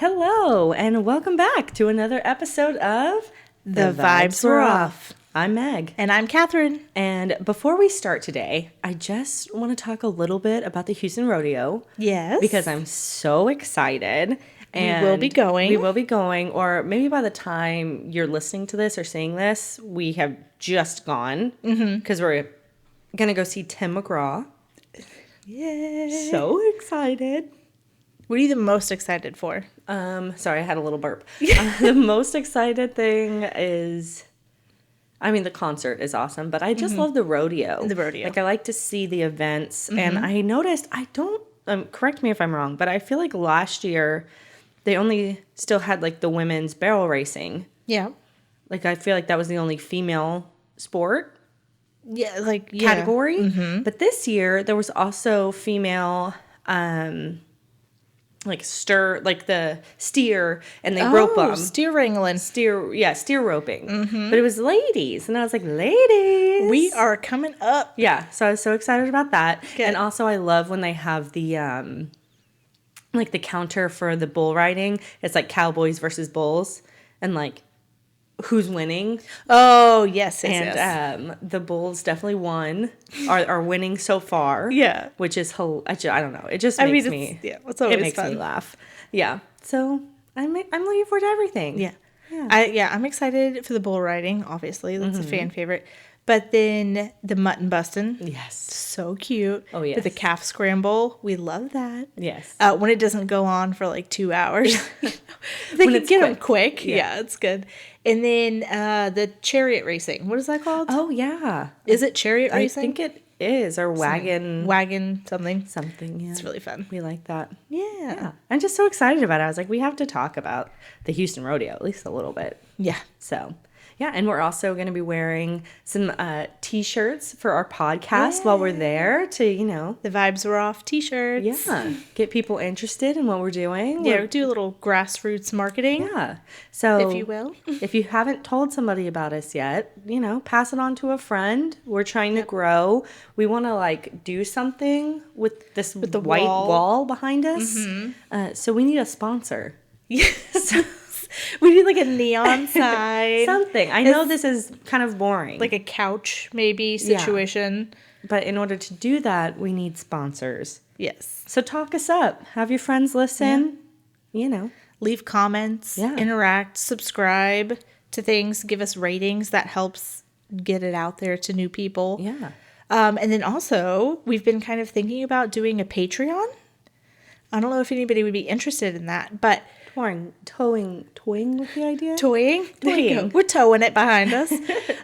Hello, and welcome back to another episode of The Vibes Were Off. I'm Meg. And I'm Catherine. And before we start today, I just want to talk a little bit about the Houston Rodeo. Yes. Because I'm so excited. And we will be going. We will be going, or maybe by the time you're listening to this or seeing this, we have just gone. Because we're going to go see Tim McGraw. Yay. So excited. What are you the most excited for? Sorry, I had a little burp. The most excited thing is, the concert is awesome, but I just love the rodeo. The rodeo. Like, I like to see the events, and I noticed, correct me if I'm wrong, but I feel like last year they only still had, like, the women's barrel racing. Yeah. Like, I feel like that was the only female sport. Yeah, category. But this year, there was also female, the steer, and they rope them. Steer wrangling. Steer roping. But it was ladies, and I was like, ladies! We are coming up. Yeah, so I was so excited about that. Good. And also, I love when they have the, the counter for the bull riding. It's like cowboys versus bulls, and, like, who's winning. Oh, yes. And the bulls definitely won, are winning so far. Yeah. Which is, I don't know. It just makes me, it's always it makes fun. me laugh. Yeah. So I'm looking forward to everything. Yeah. Yeah. I'm excited for the bull riding, obviously. That's a fan favorite. But then the mutton busting. Yes. So cute. Oh, yes. With the calf scramble. We love that. Yes. When it doesn't go on for like 2 hours. They When can it's get them quick. quick. Yeah, it's good. And then the chariot racing. What is that called? Oh, yeah. Is it chariot racing? I think it is. Or wagon. Wagon something. Something, yeah. It's really fun. We like that. Yeah. I'm just so excited about it. I was like, we have to talk about the Houston Rodeo at least a little bit. Yeah. So, yeah, and we're also going to be wearing some T-shirts for our podcast while we're there to, The Vibes Were Off t-shirts. yeah, get people interested in what we're doing. Yeah, do a little grassroots marketing. Yeah. So, if you will. If you haven't told somebody about us yet, pass it on to a friend. We're trying to grow. We want to, do something with this the white wall behind us. So we need a sponsor. Yes. We need like a neon sign. Something. I know this is kind of boring. Like a couch, maybe, situation. But in order to do that, we need sponsors. Yes. So talk us up. Have your friends listen. Leave comments. Yeah. Interact. Subscribe to things. Give us ratings. That helps get it out there to new people. Yeah. And then also, we've been kind of thinking about doing a Patreon. I don't know if anybody would be interested in that, but... Toying with the idea? Toying. We're towing it behind us.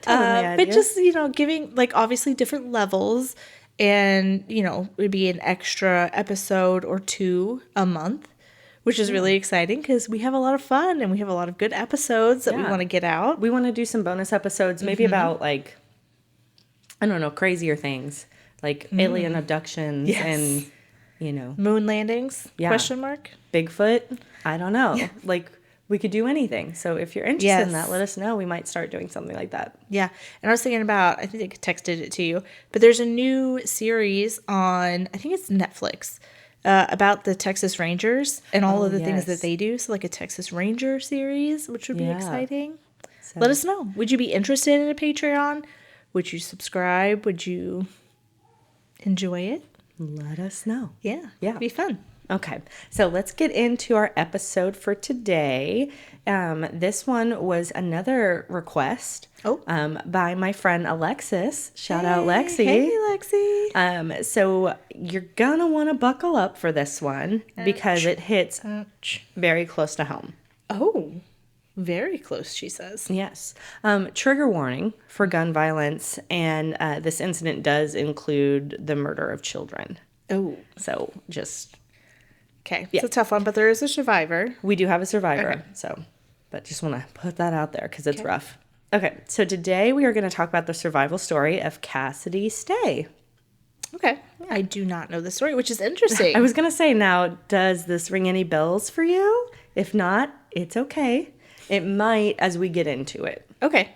But just, giving, obviously different levels. And, it would be an extra episode or 2 a month, which is really exciting because we have a lot of fun and we have a lot of good episodes that we want to get out. We want to do some bonus episodes, maybe about, crazier things. Like alien abductions and, Moon landings? Yeah. Question mark? Bigfoot? I don't know. Yeah. We could do anything. So if you're interested in that, let us know. We might start doing something like that. Yeah. And I was thinking about, I think I texted it to you, but there's a new series on, I think it's Netflix, about the Texas Rangers and all of the things that they do. So like a Texas Ranger series, which would be exciting. So. Let us know. Would you be interested in a Patreon? Would you subscribe? Would you enjoy it? Let us know. Yeah. It'd be fun. Okay, so let's get into our episode for today. This one was another request by my friend Alexis. Shout out, Lexi. Hey, Lexi. So you're going to want to buckle up for this one because it hits very close to home. Oh, very close, she says. Yes. Trigger warning for gun violence, and this incident does include the murder of children. Oh. So just... Okay, it's a tough one, but there is a survivor. We do have a survivor, but just want to put that out there because it's rough. Okay, so today we are going to talk about the survival story of Cassidy Stay. Okay, I do not know the story, which is interesting. I was going to say, now, does this ring any bells for you? If not, it's okay. It might as we get into it. Okay.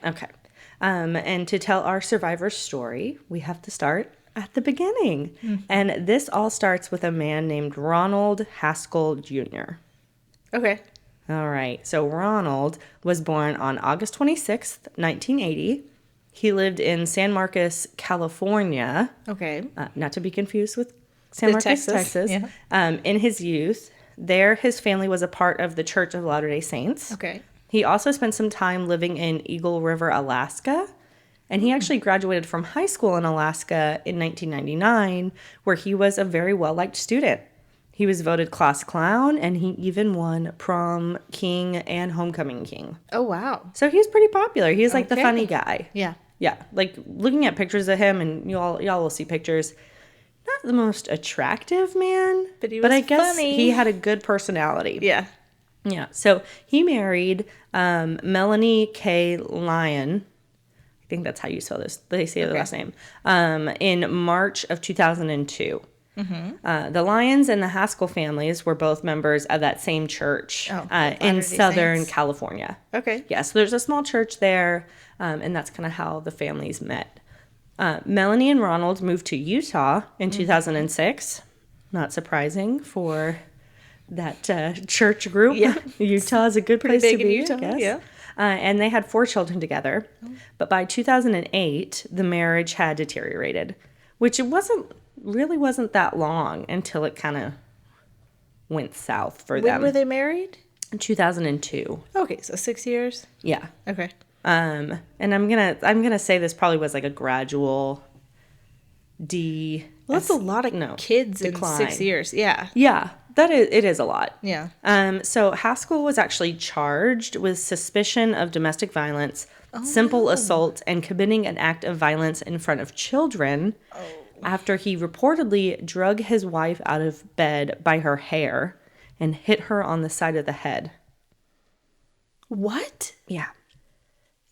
And to tell our survivor's story, we have to start at the beginning. Mm-hmm. And this all starts with a man named Ronald Haskell Jr. Okay. All right. So Ronald was born on August 26th, 1980. He lived in San Marcos, California. Okay. Not to be confused with San Marcos, Texas. Yeah. In his youth, there his family was a part of the Church of Latter-day Saints. Okay. He also spent some time living in Eagle River, Alaska. And he actually graduated from high school in Alaska in 1999, where he was a very well-liked student. He was voted class clown, and he even won prom king and homecoming king. Oh, wow. So he's pretty popular. He's like the Okay. funny guy. Yeah. Yeah, like looking at pictures of him, and y'all will see pictures. Not the most attractive man, But he was I guess funny. he had a good personality. Yeah. Yeah. So he married Melanie K. Lyon. I think that's how you spell this. They say the last name. In March of 2002. The Lyons and the Haskell families were both members of that same church in Southern California. Okay. Yeah, so there's a small church there, and that's kind of how the families met. Melanie and Ronald moved to Utah in 2006. Not surprising for that church group. Yeah. Utah is a good place to big in be, Utah, I guess. yeah. And they had 4 children together. But by 2008, the marriage had deteriorated, which it really wasn't that long until it kind of went south for them. When were they married? In 2002. Okay, so 6 years. Yeah. Okay. And I'm gonna say this probably was like a gradual Well, that's a lot of kids decline. in 6 years. Yeah. Yeah, it is a lot. Yeah. So Haskell was actually charged with suspicion of domestic violence, simple assault, and committing an act of violence in front of children after he reportedly drug his wife out of bed by her hair and hit her on the side of the head. What? Yeah.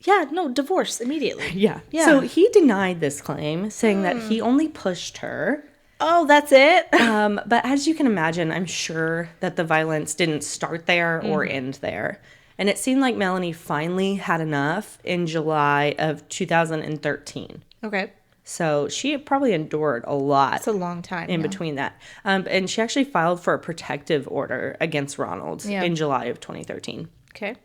Yeah, no, divorce immediately. Yeah. Yeah. So he denied this claim, saying that he only pushed her. Oh, that's it? But as you can imagine, I'm sure that the violence didn't start there or end there. And it seemed like Melanie finally had enough in July of 2013. Okay. So she had probably endured a lot. It's a long time in between that. And she actually filed for a protective order against Ronald in July of 2013. Okay.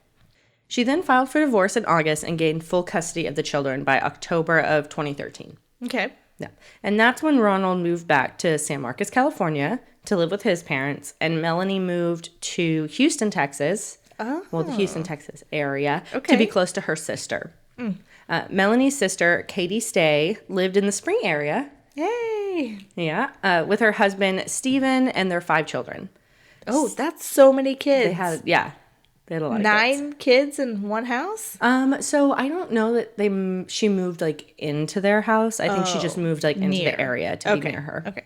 She then filed for divorce in August and gained full custody of the children by October of 2013. Okay. Yeah. And that's when Ronald moved back to San Marcos, California to live with his parents. And Melanie moved to Houston, Texas. Oh. Well, the Houston, Texas area to be close to her sister. Melanie's sister, Cassidy Stay, lived in the Spring area. Yay. Yeah. With her husband, Steven, and their 5 children. Oh, that's so many kids. They had a lot of 9 kids in one house? So I don't know that she moved like into their house. I think she just moved like into the area to be near her. Okay.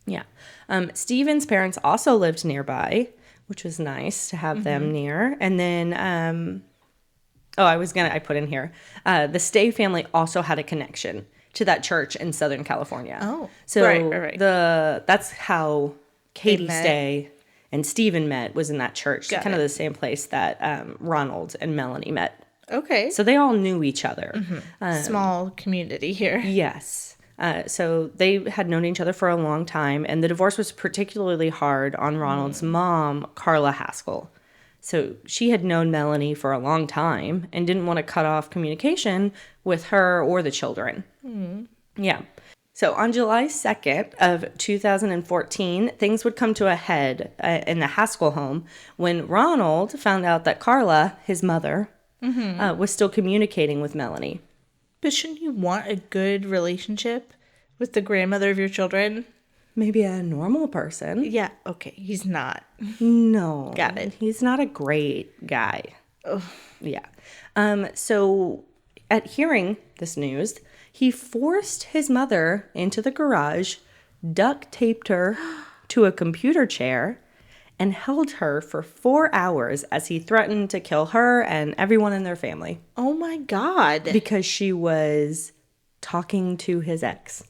Yeah. Steven's parents also lived nearby, which was nice to have them near. And then, I put in here, the Stay family also had a connection to that church in Southern California. Oh, so right. that's how Cassidy Stay and Steven met, was in that church. So kind of the same place that Ronald and Melanie met. Okay. So they all knew each other. Small community here. Yes. So they had known each other for a long time, and the divorce was particularly hard on Ronald's mom, Carla Haskell. So she had known Melanie for a long time and didn't want to cut off communication with her or the children. Yeah. So on July 2nd of 2014, things would come to a head in the Haskell home when Ronald found out that Carla, his mother, was still communicating with Melanie. But shouldn't you want a good relationship with the grandmother of your children? Maybe a normal person. Yeah, okay. He's not. No. Got it. He's not a great guy. Ugh. Yeah. So at hearing this news, he forced his mother into the garage, duct taped her to a computer chair, and held her for 4 hours as he threatened to kill her and everyone in their family. Oh my God. Because she was talking to his ex.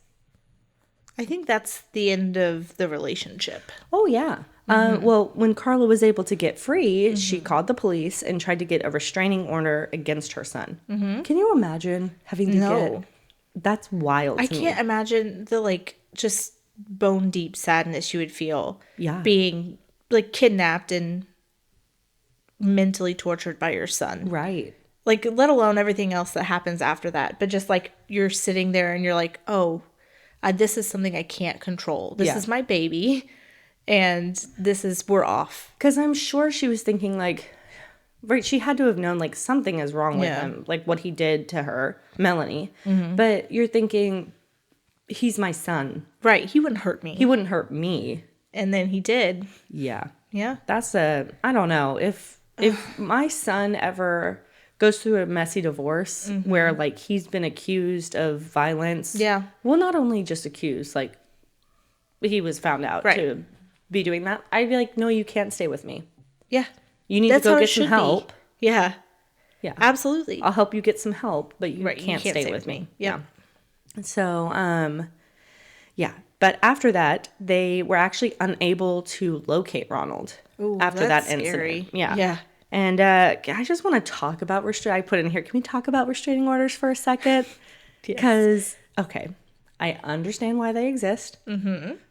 I think that's the end of the relationship. Oh, yeah. Well, when Carla was able to get free, she called the police and tried to get a restraining order against her son. Can you imagine having to get... That's wild to me. I can't imagine the, just bone-deep sadness you would feel. Yeah. Being, kidnapped and mentally tortured by your son. Right. Like, let alone everything else that happens after that. But just like you're sitting there and you're like, oh, this is something I can't control. This is my baby. And we're off. Because I'm sure she was thinking, like, right, she had to have known, like, something is wrong with him, like what he did to her, Melanie. But you're thinking, he's my son. Right. He wouldn't hurt me. He wouldn't hurt me. And then he did. Yeah. Yeah. That's I don't know. If my son ever goes through a messy divorce where, like, he's been accused of violence. Yeah. Well, not only just accused, like, he was found out to be doing that. I'd be like, no, you can't stay with me. Yeah. You need to go get some help. Yeah. Yeah. Absolutely. I'll help you get some help, but you can't you stay with me. Yeah. So, yeah. But after that, they were actually unable to locate Ronald after that incident. Scary. Yeah. Yeah. And I just want to talk about I put in here, can we talk about restraining orders for a second? Because, okay, I understand why they exist,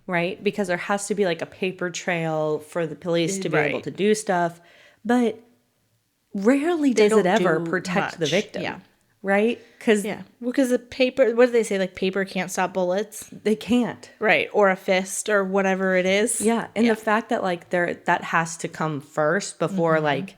right? Because there has to be, like, a paper trail for the police to be able to do stuff. But rarely does it ever protect the victim, right? Because the paper, what do they say? Like, paper can't stop bullets? they can't. Right. Or a fist or whatever it is. Yeah. And the fact that, like, that has to come first before, like,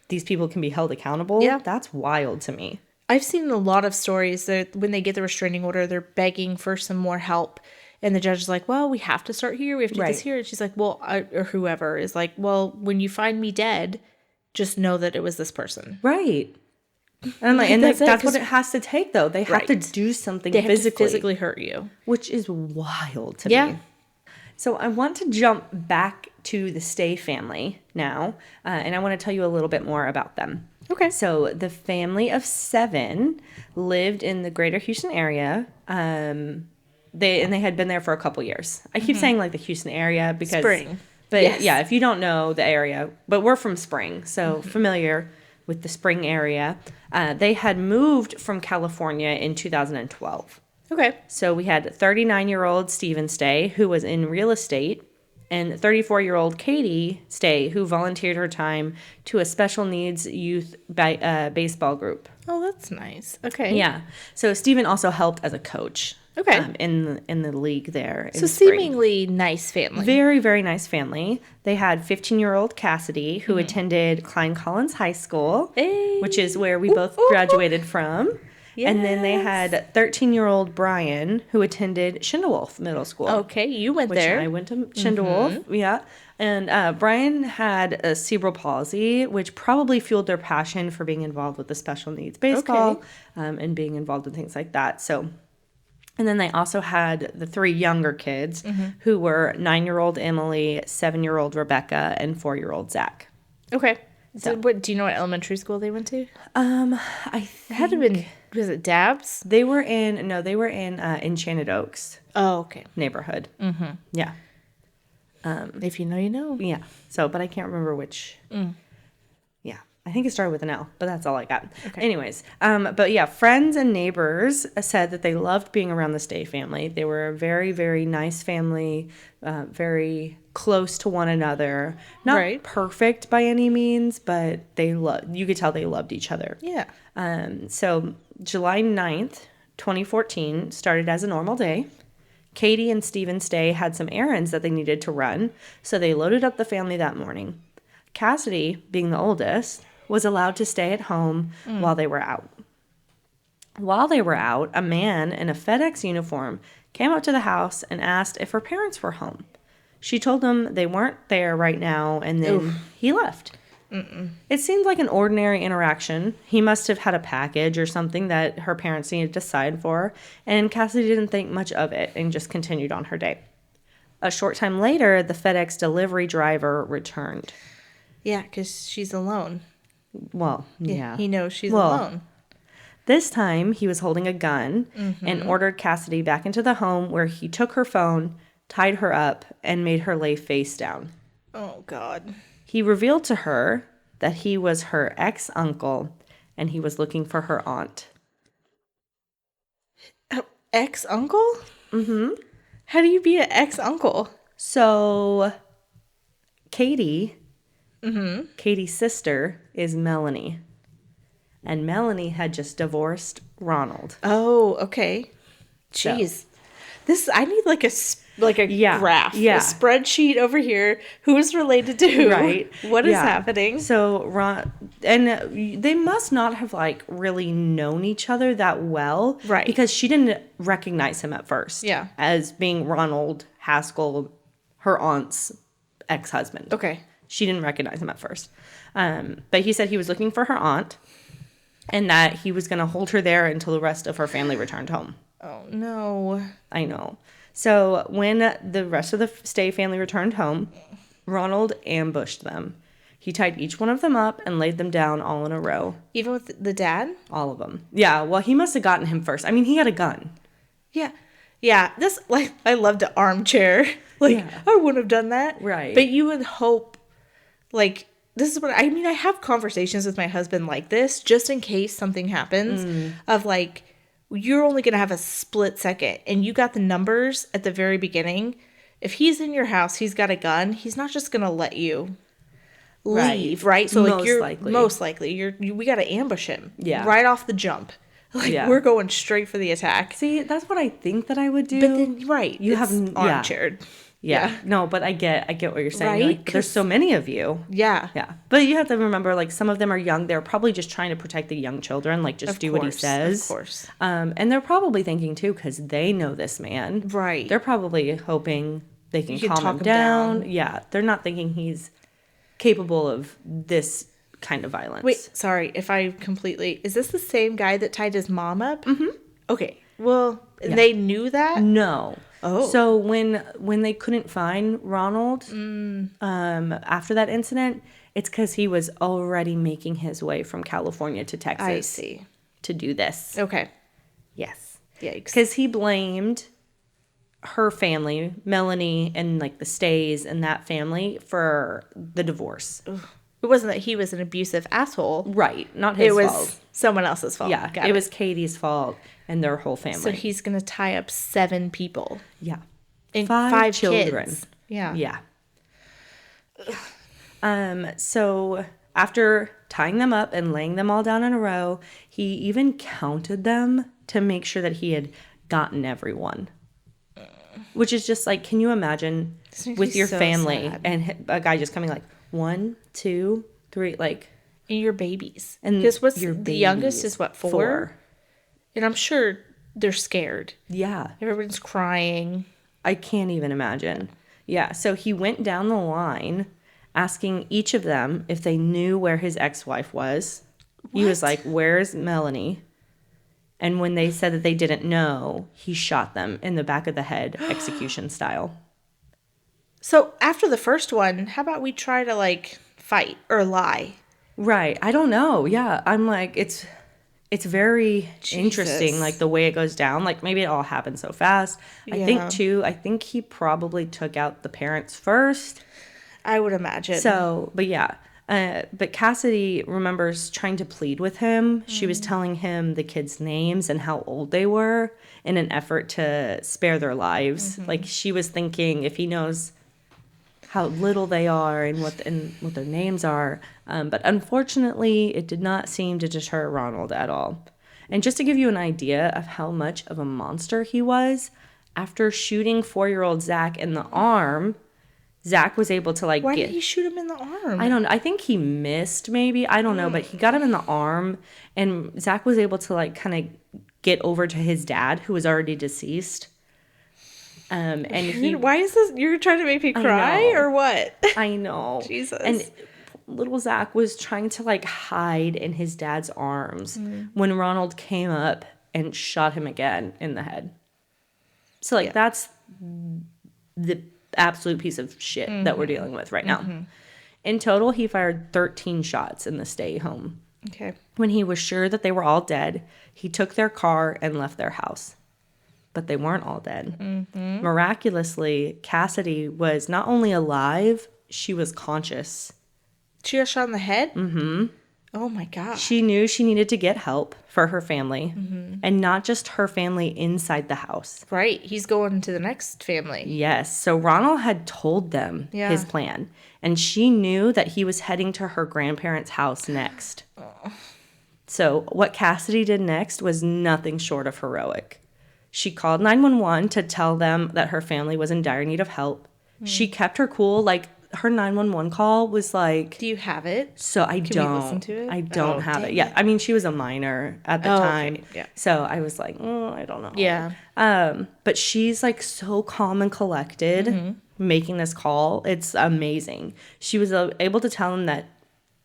these people can be held accountable, that's wild to me. I've seen a lot of stories that when they get the restraining order, they're begging for some more help. And the judge is like, well, we have to start here. We have to do this here. And she's like, well, or whoever is like, well, when you find me dead, just know that it was this person. Right. And I'm like, and that's what it has to take, though. They have to do something they have to physically hurt you. Which is wild to me. So I want to jump back to the Stay family now, and I want to tell you a little bit more about them. Okay. So the family of 7 lived in the greater Houston area. They had been there for a couple years. I keep saying, like, the Houston area because Spring. But yeah, if you don't know the area, but we're from Spring, so familiar with the Spring area. They had moved from California in 2012. Okay. So we had 39-year-old Stephen Stay, who was in real estate, and 34-year-old Katie Stay, who volunteered her time to a special needs youth baseball group. Oh, that's nice. Okay. Yeah. So Stephen also helped as a coach. Okay. In the league there. So seemingly nice family. Very, very nice family. They had 15-year-old Cassidy, who attended Klein Collins High School, which is where we both graduated from. Yes. And then they had 13-year-old Brian, who attended Schindewolf Middle School. Okay, you went there. I went to Schindewolf, yeah. And Brian had a cerebral palsy, which probably fueled their passion for being involved with the special needs baseball and being involved in things like that. So, and then they also had the 3 younger kids, who were 9-year-old Emily, 7-year-old Rebecca, and 4-year-old Zach. Okay. So, do you know what elementary school they went to? I think it had to have been, was it Dabbs? They were in Enchanted Oaks. Oh, okay. Neighborhood. Yeah. If you know, you know. Yeah. So, but I can't remember which. Yeah. I think it started with an L, but that's all I got. Okay. Anyways, but yeah, friends and neighbors said that they loved being around the Stay family. They were a very, very nice family, very close to one another. Not perfect by any means, but you could tell they loved each other. Yeah. So July 9th, 2014 started as a normal day. Katie and Stephen Stay had some errands that they needed to run, so they loaded up the family that morning. Cassidy, being the oldest, was allowed to stay at home while they were out. While they were out, a man in a FedEx uniform came up to the house and asked if her parents were home. She told him they weren't there right now, and then he left. It seemed like an ordinary interaction. He must have had a package or something that her parents needed to sign for, and Cassidy didn't think much of it and just continued on her day. A short time later, the FedEx delivery driver returned. Yeah, because she's alone. Well, yeah. He knows she's alone. This time, he was holding a gun and ordered Cassidy back into the home, where he took her phone, tied her up, and made her lay face down. Oh, God. He revealed to her that he was her ex-uncle, and he was looking for her aunt. Ex-uncle? How do you be an ex-uncle? So, Katie Katie's sister is Melanie. And Melanie had just divorced Ronald. Oh, okay. Jeez. I need like a graph. Yeah. A spreadsheet over here. Who's related to who? Right. What is happening? So they must not have like really known each other that well. Right. Because she didn't recognize him at first. Yeah. As being Ronald Haskell, her aunt's ex-husband. Okay. She didn't recognize him at first. But he said he was looking for her aunt and that he was going to hold her there until the rest of her family returned home. Oh, no. I know. So when the rest of the Stay family returned home, Ronald ambushed them. He tied each one of them up and laid them down all in a row. Even with the dad? All of them. Yeah, well, he must have gotten him first. I mean, he had a gun. Yeah. Yeah, this, like, I loved an armchair. Like, Yeah. I wouldn't have done that. Right. But you would hope, like, this is what, I mean, I have conversations with my husband like this, just in case something happens, of, like, you're only going to have a split second, and you got the numbers at the very beginning. If he's in your house, he's got a gun, he's not just going to let you leave, right? So, like, most likely, we got to ambush him. Yeah. Right off the jump. Like, we're going straight for the attack. See, that's what I think that I would do. But then, right. You have armchaired. Yeah. No, but I get what you're saying. Right? Like, there's so many of you. Yeah. Yeah. But you have to remember, like, some of them are young. They're probably just trying to protect the young children. Like, just do what he says. Of course. And they're probably thinking, too, because they know this man. Right. They're probably hoping they can calm talk him him down. down. Yeah. They're not thinking he's capable of this kind of violence. Wait, sorry if I completely... Is this the same guy that tied his mom up? Mm-hmm. Okay. Well, they knew that? No. Oh. So when they couldn't find Ronald after that incident, it's because he was already making his way from California to Texas. I see. To do this. Okay. Yes. Yikes. Because he blamed her family, Melanie, and like the Stays and that family for the divorce. It wasn't that he was an abusive asshole. Right. Not his fault. It was someone else's fault. Yeah. Got it was Katie's fault and their whole family. So he's going to tie up 7 people. Yeah. And five children. Kids. Yeah. Yeah. So after tying them up and laying them all down in a row, he even counted them to make sure that he had gotten everyone. Which is just like, can you imagine with your family and a guy just coming like 1, 2, 3, like. And your babies. And because your the youngest is what, 4? And I'm sure they're scared. Yeah. Everyone's crying. I can't even imagine. Yeah. So he went down the line asking each of them if they knew where his ex-wife was. What? He was like, "Where's Melanie?" And when they said that they didn't know, he shot them in the back of the head, execution style. So after the first one, how about we try to like fight or lie? Right. I don't know. Yeah. I'm like, it's very interesting, like the way it goes down. Like maybe it all happened so fast. Yeah. I think he probably took out the parents first. I would imagine. So, but yeah. But Cassidy remembers trying to plead with him. She was telling him the kids' names and how old they were in an effort to spare their lives. Mm-hmm. Like she was thinking if he knows how little they are and what their names are. But unfortunately, it did not seem to deter Ronald at all. And just to give you an idea of how much of a monster he was, after shooting 4-year-old Zach in the arm, Zach was able to Why did he shoot him in the arm? I don't know. I think he missed maybe. I don't know. But he got him in the arm. And Zach was able to like kind of get over to his dad, who was already deceased. And why is this? You're trying to make me cry or what? I know. Jesus. And little Zach was trying to like hide in his dad's arms when Ronald came up and shot him again in the head. So like that's the absolute piece of shit that we're dealing with right now. Mm-hmm. In total, he fired 13 shots in the Stay home. Okay. When he was sure that they were all dead, he took their car and left their house. But they weren't all dead. Mm-hmm. Miraculously, Cassidy was not only alive, she was conscious. She got shot in the head? Mm-hmm. Oh my God. She knew she needed to get help for her family, and not just her family inside the house. Right. He's going to the next family. Yes. So Ronald had told them his plan, and she knew that he was heading to her grandparents' house next. So what Cassidy did next was nothing short of heroic. She called 911 to tell them that her family was in dire need of help. She kept her cool. Like, her 911 call was like... Do you have it? So I Can don't. we listen to it? I don't have it. Yeah. I mean, she was a minor at the time. Okay. Yeah. So I was like, I don't know. Yeah. But she's like so calm and collected making this call. It's amazing. She was able to tell him that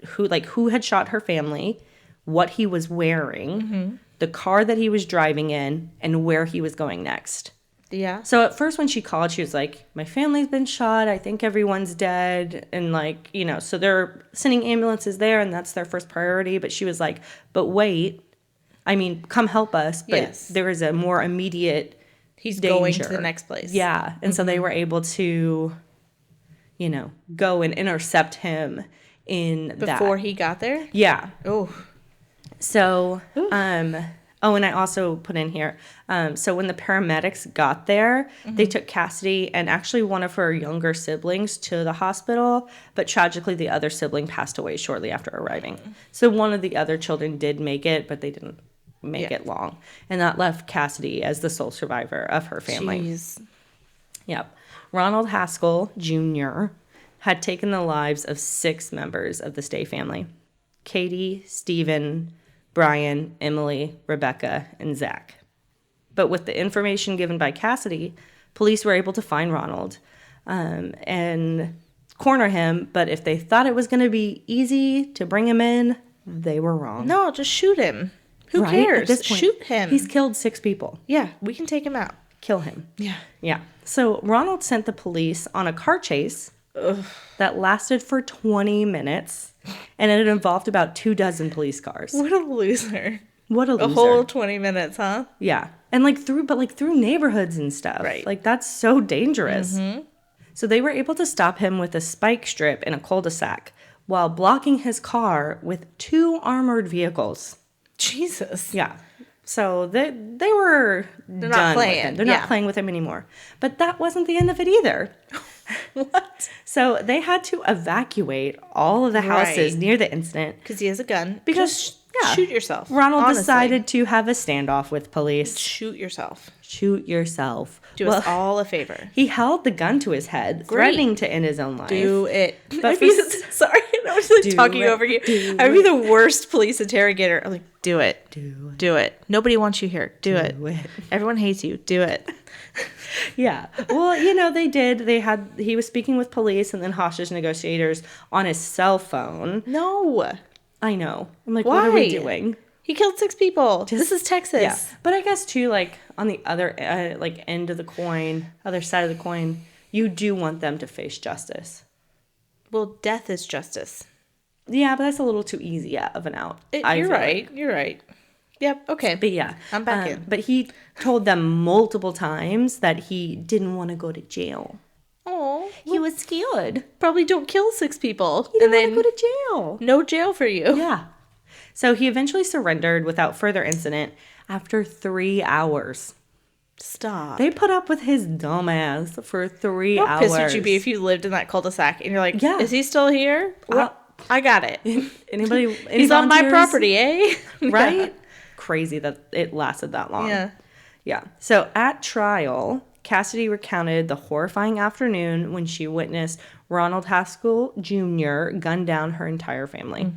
who had shot her family, what he was wearing, the car that he was driving in, and where he was going next. Yeah. So at first when she called, she was like, my family's been shot. I think everyone's dead. And like, so they're sending ambulances there and that's their first priority. But she was like, but wait, I mean, come help us. But there is a more immediate He's danger. Going to the next place. Yeah. And so they were able to, go and intercept him Before he got there? Yeah. Oh. So, and I also put in here, so when the paramedics got there, they took Cassidy and actually one of her younger siblings to the hospital, but tragically the other sibling passed away shortly after arriving. So one of the other children did make it, but they didn't make it long. And that left Cassidy as the sole survivor of her family. Jeez. Yep. Ronald Haskell Jr. had taken the lives of 6 members of the Stay family. Katie, Stephen, Brian, Emily, Rebecca, and Zach. But with the information given by Cassidy, police were able to find Ronald and corner him. But if they thought it was going to be easy to bring him in, they were wrong. No, just shoot him. Who cares? At this point, shoot him. He's killed 6 people. Yeah, we can take him out. Kill him. Yeah. Yeah. So Ronald sent the police on a car chase that lasted for 20 minutes, and it involved about 24 police cars. What a loser. What a loser. A whole 20 minutes, huh? Yeah. And through neighborhoods and stuff. Right. Like, that's so dangerous. So they were able to stop him with a spike strip in a cul-de-sac while blocking his car with 2 armored vehicles. Jesus. Yeah. So they were They're done not playing. with him. They're not playing with him anymore. But that wasn't the end of it either. What? So they had to evacuate all of the houses near the incident. Because he has a gun. Because, shoot yourself. Ronald decided to have a standoff with police. Shoot yourself. Shoot yourself. Do us all a favor. He held the gun to his head, threatening to end his own life. Do it. But Sorry, I was like talking over you. I'd be the worst police interrogator. I'm like, do it. Do it. Nobody wants you here. Do it. Everyone hates you. Do it. Yeah. Well, they did. He was speaking with police and then hostage negotiators on his cell phone. No. I know. I'm like, why? What are we doing? He killed 6 people. This is Texas. Yeah. But I guess, too, on the other, end of the coin, other side of the coin, you do want them to face justice. Well, death is justice. Yeah, but that's a little too easy of an out. You're right. You're right. Yep. Okay. But yeah. I'm back in. But he told them multiple times that he didn't want to go to jail. Oh. He was scared. Probably don't kill 6 people. He didn't want to go to jail. No jail for you. Yeah. So he eventually surrendered without further incident after 3 hours. Stop. They put up with his dumb ass for 3 hours. How pissed would you be if you lived in that cul-de-sac and you're like, is he still here? I got it. Anybody? He's on my property, eh? Right? Yeah. Crazy that it lasted that long. Yeah. Yeah. So at trial, Cassidy recounted the horrifying afternoon when she witnessed Ronald Haskell Jr. gun down her entire family.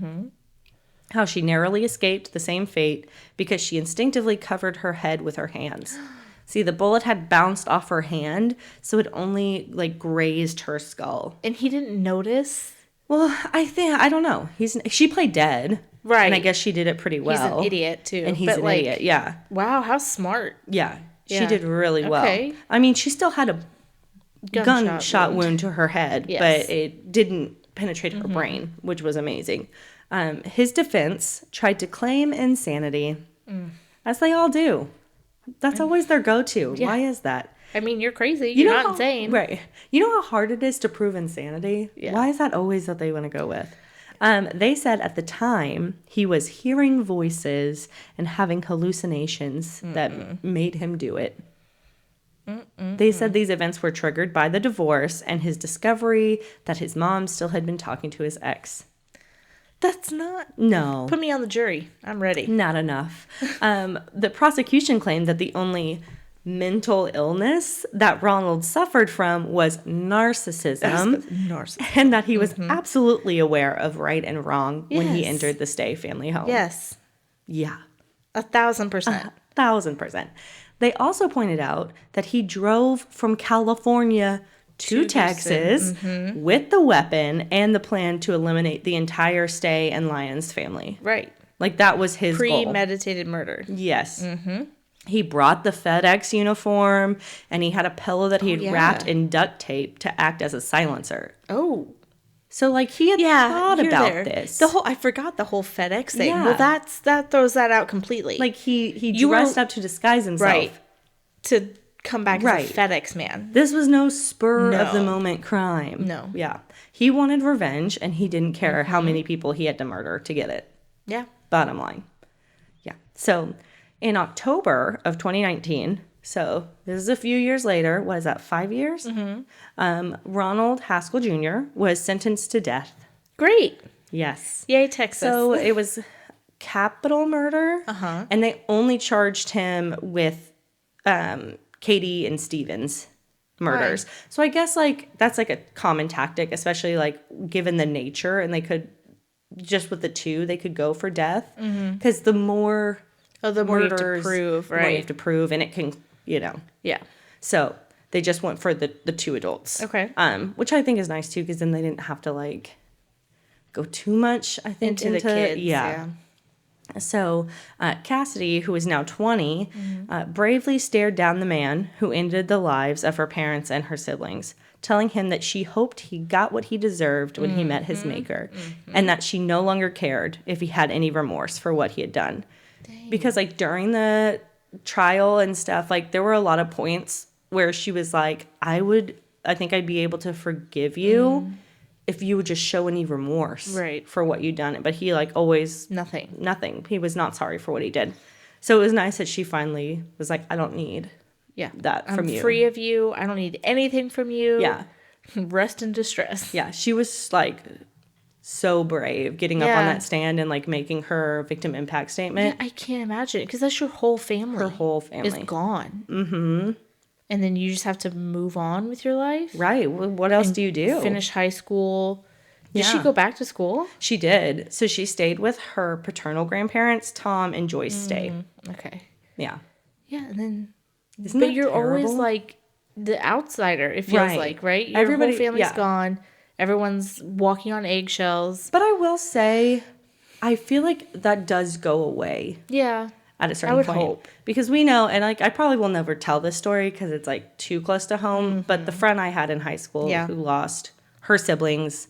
How she narrowly escaped the same fate because she instinctively covered her head with her hands. See, the bullet had bounced off her hand, so it only grazed her skull. And he didn't notice? Well, I don't know. She played dead. Right. And I guess she did it pretty well. He's an idiot, too. And he's an idiot, yeah. Wow, how smart. Yeah. She did really well. Okay. I mean, she still had a gunshot wound to her head, but it didn't penetrate her brain, which was amazing. His defense tried to claim insanity, as they all do. That's always their go-to. Yeah. Why is that? I mean, you're crazy. You're not insane. Right. You know how hard it is to prove insanity? Yeah. Why is that always what they want to go with? They said at the time he was hearing voices and having hallucinations that made him do it. They said these events were triggered by the divorce and his discovery that his mom still had been talking to his ex. That's not... No. Put me on the jury. I'm ready. Not enough. The prosecution claimed that the only mental illness that Ronald suffered from was narcissism. And that he was absolutely aware of right and wrong when he entered the Stay family home. Yes. Yeah. 1,000%. 1,000%. They also pointed out that he drove from California to Texas with the weapon and the plan to eliminate the entire Stay and Lyons family. Right. Like, that was his goal. Premeditated murder. Yes. He brought the FedEx uniform, and he had a pillow that he had wrapped in duct tape to act as a silencer. Oh. So, like, he had thought about this. I forgot the whole FedEx thing. Yeah. Well, that throws that out completely. Like, he dressed up to disguise himself. Right. To come back as a FedEx man. This was no spur-of-the-moment crime. No. Yeah. He wanted revenge, and he didn't care how many people he had to murder to get it. Yeah. Bottom line. Yeah. So, in October of 2019, so this is a few years later, what is that, 5 years? Ronald Haskell Jr. was sentenced to death. Great. Yes. Yay, Texas. So, it was capital murder, and they only charged him with Katie and Stevens murders. Right. So I guess like that's like a common tactic, especially like given the nature, and they could just with the two they could go for death because the more the more murders, you have to prove, right? The more you have to prove, and it can Yeah. So they just went for the two adults. Okay. Which I think is nice too because then they didn't have to like go too much. I think into the kids. Yeah. So, Cassidy, who is now 20, bravely stared down the man who ended the lives of her parents and her siblings, telling him that she hoped he got what he deserved when he met his maker, and that she no longer cared if he had any remorse for what he had done. Dang. Because, like, during the trial and stuff, like, there were a lot of points where she was like, I think I'd be able to forgive you if you would just show any remorse for what you'd done. But he, like, always... Nothing. He was not sorry for what he did. So it was nice that she finally was like, I don't need that from you. I'm free of you. I don't need anything from you. Yeah. Rest in distress. Yeah. She was, like, so brave getting up on that stand and, like, making her victim impact statement. Yeah, I can't imagine. Because that's your whole family. Her whole family. Is gone. Mm-hmm. And then you just have to move on with your life? Right. Well, what else do you do? Finish high school. Did she go back to school? She did. So she stayed with her paternal grandparents, Tom and Joyce Stay. Okay. Yeah. Yeah, and then... Isn't but that you're terrible? always, like, the outsider, it feels like, right? Your whole family's gone. Everyone's walking on eggshells. But I will say, I feel like that does go away. Yeah. At a certain point. I would hope. Because we know, and like I probably will never tell this story because it's like too close to home, but the friend I had in high school who lost her siblings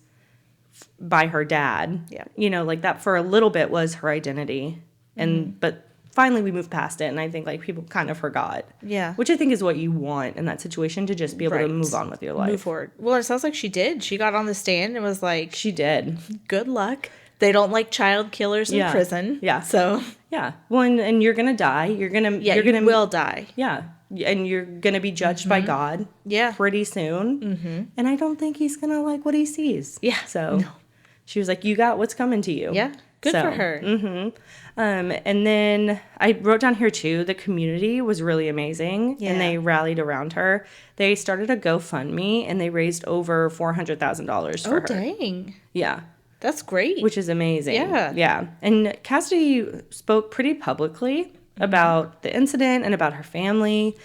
by her dad, like that for a little bit was her identity. And but finally we moved past it, and I think like people kind of forgot. Yeah. Which I think is what you want in that situation, to just be able to move on with your life. Move forward. Well, it sounds like she did. She got on the stand and was like... She did. Good luck. They don't like child killers in prison. Yeah. So... Yeah. Well, and you're going to die. You're going to... Yeah, you will die. Yeah. And you're going to be judged by God pretty soon. Mm-hmm. And I don't think he's going to like what he sees. Yeah. So she was like, you got what's coming to you. Yeah. Good for her. Mm-hmm. And then I wrote down here, too, the community was really amazing. Yeah. And they rallied around her. They started a GoFundMe, and they raised over $400,000 for her. Oh, dang. Yeah. That's great. Which is amazing. Yeah. Yeah. And Cassidy spoke pretty publicly about the incident and about her family.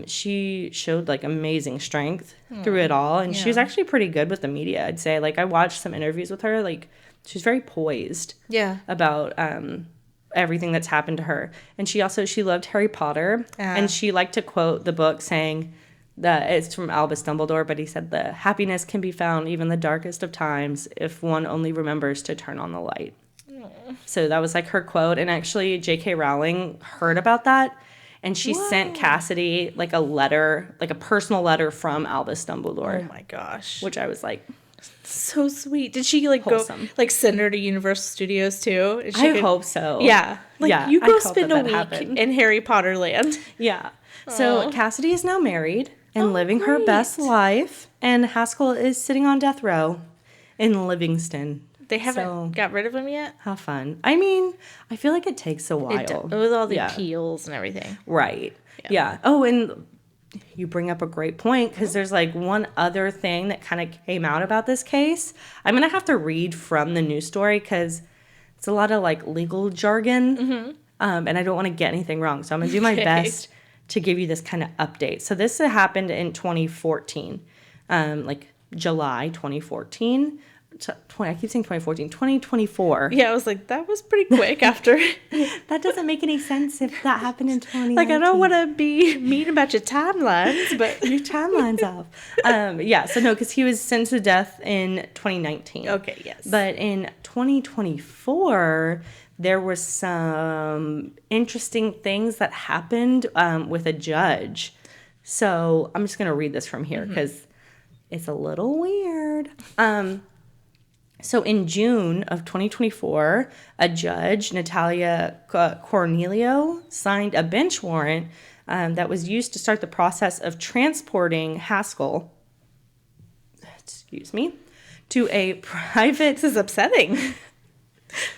She showed like amazing strength through it all. And she was actually pretty good with the media, I'd say. Like I watched some interviews with her. Like she's very poised about everything that's happened to her. And she loved Harry Potter. And she liked to quote the book saying, that it's from Albus Dumbledore, but he said the happiness can be found even the darkest of times if one only remembers to turn on the light. So that was like her quote. And actually J.K. Rowling heard about that, and she sent Cassidy like a letter, like a personal letter from Albus Dumbledore. Oh my gosh. Which I was like, So sweet. Did she like Wholesome. go like send her to Universal Studios too? And I hope so. Yeah. Like Yeah, you I go hope spend that a that week happened. in Harry Potter land. Yeah. So Cassidy is now married and living her great. best life, and Haskell is sitting on death row in Livingston. They haven't got rid of him yet? How fun. I mean, I feel like it takes a while. With all the appeals and everything. Right. Yeah. Oh, and you bring up a great point, because there's like one other thing that kind of came out about this case. I'm going to have to read from the news story because it's a lot of like legal jargon, and I don't want to get anything wrong. So I'm going to do my best to give you this kind of update. So this happened in 2014, like July 2014. I keep saying 2014, 2024. Yeah, I was like, that was pretty quick after. That doesn't make any sense if that happened in 2019. Like, I don't want to be mean about your timelines, but your timeline's off. Yeah, so no, because he was sentenced to death in 2019. Okay, yes. But in 2024, there were some interesting things that happened with a judge. So I'm just going to read this from here because it's a little weird. So in June of 2024, a judge, Natalia Cornelio, signed a bench warrant that was used to start the process of transporting Haskell, to a private... This is upsetting.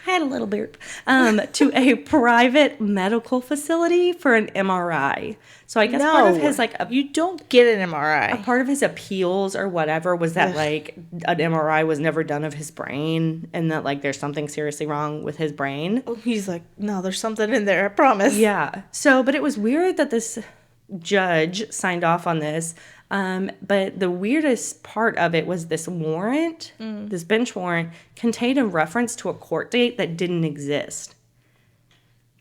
I had a little burp. To a private medical facility for an MRI. So I guess part of his you don't get an MRI. A part of his appeals or whatever was that like an MRI was never done of his brain, and that like there's something seriously wrong with his brain. He's like, no, there's something in there, I promise. Yeah. So, but it was weird that this judge signed off on this. But the weirdest part of it was this warrant, this bench warrant, contained a reference to a court date that didn't exist.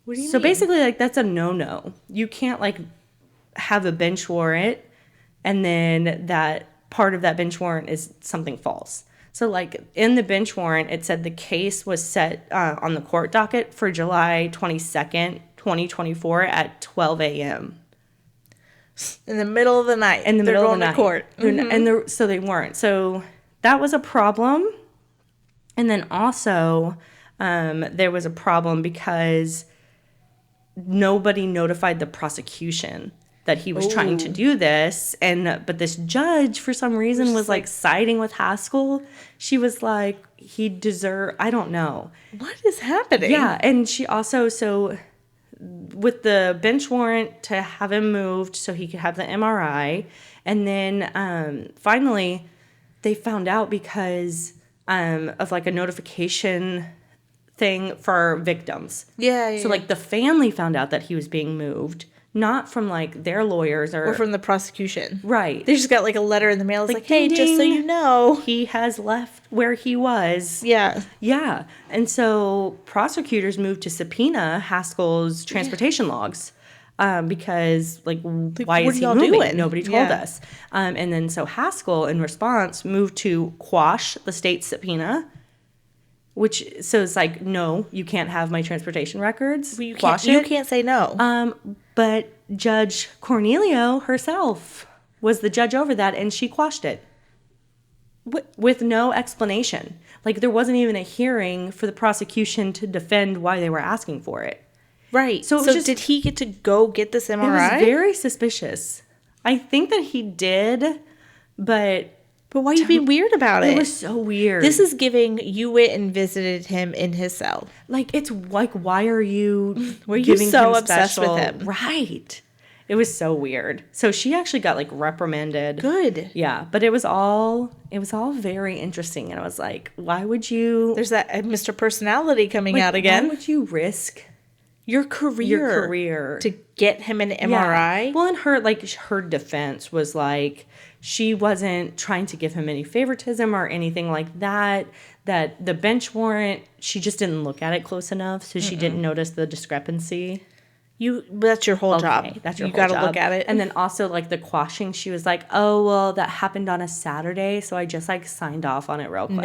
What do you mean? So basically, like, that's a no-no. You can't, like, have a bench warrant and then that part of that bench warrant is something false. So, like, in the bench warrant, it said the case was set on the court docket for July 22nd, 2024 at 12 a.m. In the middle of the night. In the middle of the night. Court. And so they weren't. So that was a problem. And then also there was a problem because nobody notified the prosecution that he was trying to do this. But this judge, for some reason, was like siding with Haskell. She was like, he deserved, I don't know. What is happening? Yeah. And she also, with the bench warrant to have him moved so he could have the MRI. And then finally, they found out because of like a notification thing for victims. Yeah. So like the family found out that he was being moved, not from like their lawyers or from the prosecution. Right. They just got like a letter in the mail. It's like, hey, ding, just so ding, you know, he has left where he was. Yeah. Yeah. And so prosecutors moved to subpoena Haskell's transportation logs because like why is he moving? Doing? Nobody told us. And then so Haskell in response moved to quash the state subpoena, which so it's like, no, you can't have my transportation records. Well, you can't say no. But Judge Cornelio herself was the judge over that, and she quashed it with no explanation. Like, there wasn't even a hearing for the prosecution to defend why they were asking for it. Right. So did he get to go get this MRI? It was very suspicious. I think that he did, but why are you being weird about it? It was so weird. This is giving you went and visited him in his cell. Like, it's like, why are you giving so obsessed with him? Right. It was so weird. So she actually got like reprimanded. Good. Yeah, but it was all very interesting, and I was like, why would you? There's that Mr. Personality coming out again. Why would you risk your career to get him an MRI? Yeah. Well, and her defense was like, she wasn't trying to give him any favoritism or anything like that. That the bench warrant, she just didn't look at it close enough, so she didn't notice the discrepancy. That's your whole job. That's your you whole got to look at it. And then also like the quashing, she was like, oh, well, that happened on a Saturday, so I just like signed off on it real quick.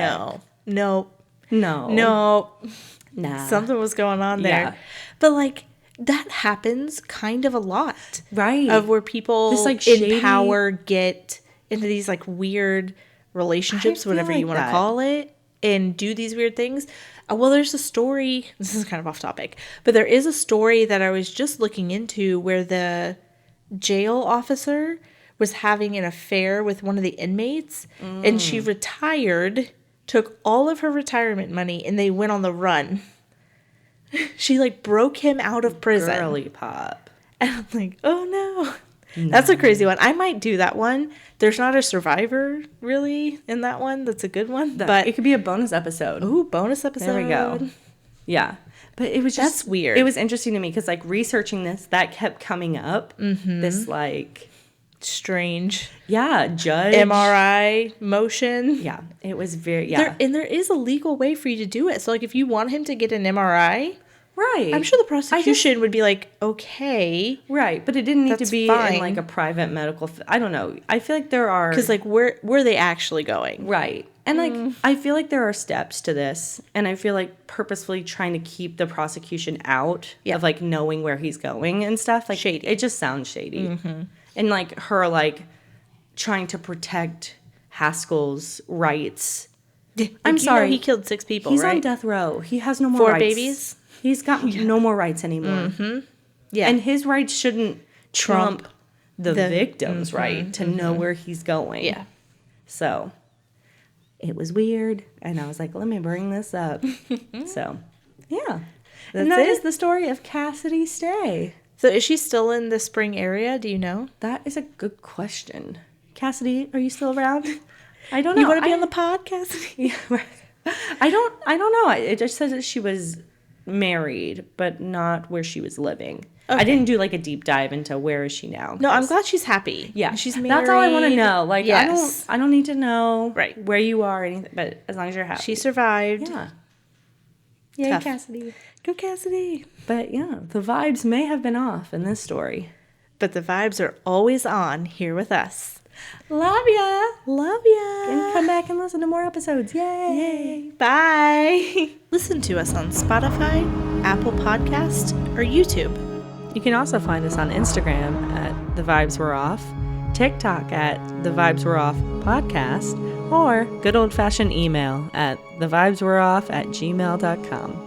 No. Nah. Something was going on there. Yeah. But like that happens kind of a lot. Right. Of where people this, like, in power get into these like weird relationships, feel whatever like you want to that. call it, and do these weird things. Well, there's a story. This is kind of off topic, but there is a story that I was just looking into where the jail officer was having an affair with one of the inmates, and she retired, took all of her retirement money, and they went on the run. She like broke him out of prison. Girly pop. And I'm like, oh no. That's a crazy one. I might do that one. There's not a survivor really in that one. That's a good one. But it could be a bonus episode. ooh, bonus episode. There we go. Yeah. But it was just... That's weird. It was interesting to me because, like, researching this, that kept coming up. This, like... Strange. Yeah, judge. MRI motion. Yeah. It was very... Yeah. There is a legal way for you to do it. So, like, if you want him to get an MRI... Right. I'm sure the prosecution would be like, okay. Right. But it didn't need to be fine. in, like, a private medical... I don't know. I feel like there are... Because, like, where are they actually going? Right. And, like, I feel like there are steps to this. And I feel like purposefully trying to keep the prosecution out of, like, knowing where he's going and stuff. Like, shady. It just sounds shady. And, like, her, like, trying to protect Haskell's rights. I'm sorry. He killed 6 people, He's right? on death row. He has no more 4 rights. babies? He's got no more rights anymore. Yeah. And his rights shouldn't trump the victim's right to know where he's going. Yeah. So it was weird. And I was like, let me bring this up. So, yeah. And that is the story of Cassidy Stay. So is she still in the Spring area? Do you know? That is a good question. Cassidy, are you still around? I don't know. You want to be on the podcast? Yeah, right. I don't know. It just says that she was married, but not where she was living. Okay. I didn't do like a deep dive into where is she now. No, I'm glad she's happy. Yeah, she's married. That's all I want to know. Like, yes. I don't need to know right where you are or anything, but as long as you're happy. She survived. Yeah. Yay, Tough. Cassidy. Go Cassidy. But yeah, the vibes may have been off in this story, but the vibes are always on here with us. Love ya. Love ya. And come back and listen to more episodes. Yay. Bye. Listen to us on Spotify, Apple Podcast, or YouTube. You can also find us on Instagram at The Vibes Were Off, TikTok at The Vibes Were Off Podcast, or good old-fashioned email at thevibeswereoff@gmail.com.